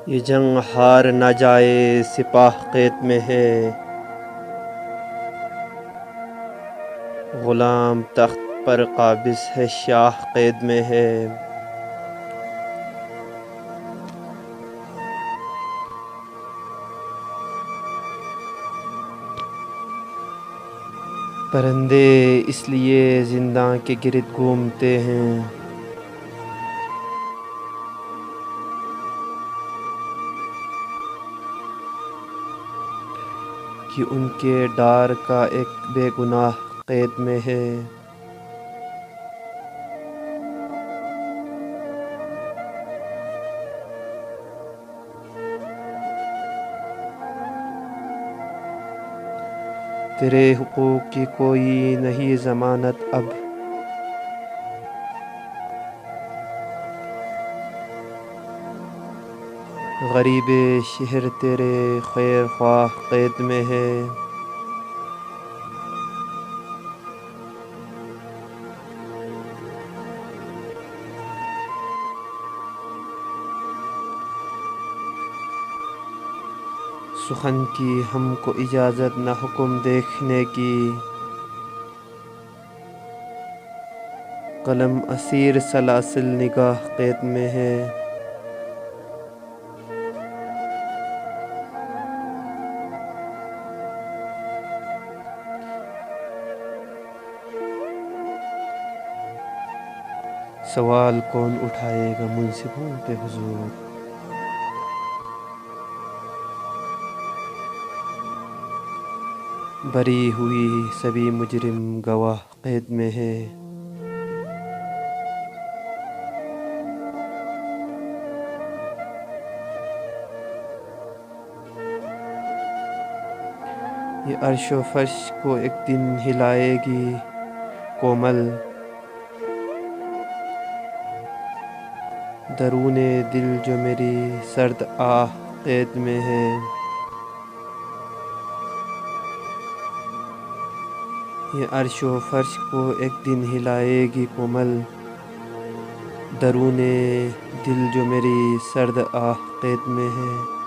یہ جنگ ہار نہ جائے سپاہ قید میں ہے، غلام تخت پر قابض ہے شاہ قید میں ہے۔ پرندے اس لیے زنداں کے گرد گھومتے ہیں کہ ان کے ڈار کا ایک بے گناہ قید میں ہے۔ تیرے حقوق کی کوئی نہیں ضمانت اب، غریب شہر تیرے خیر خواہ قید میں ہے۔ سخن کی ہم کو اجازت نہ حکم دیکھنے کی، قلم اسیر سلاسل نگاہ قید میں ہے۔ سوال کون اٹھائے گا منصفوں پہ حضور، بری ہوئی سبھی مجرم گواہ قید میں ہے۔ یہ عرش و فرش کو ایک دن ہلائے گی کومل، درون دل جو میری سرد آہ قید میں ہے۔ یہ عرش و فرش کو ایک دن ہلائے گی کومل، درون دل جو میری سرد آہ قید میں ہے۔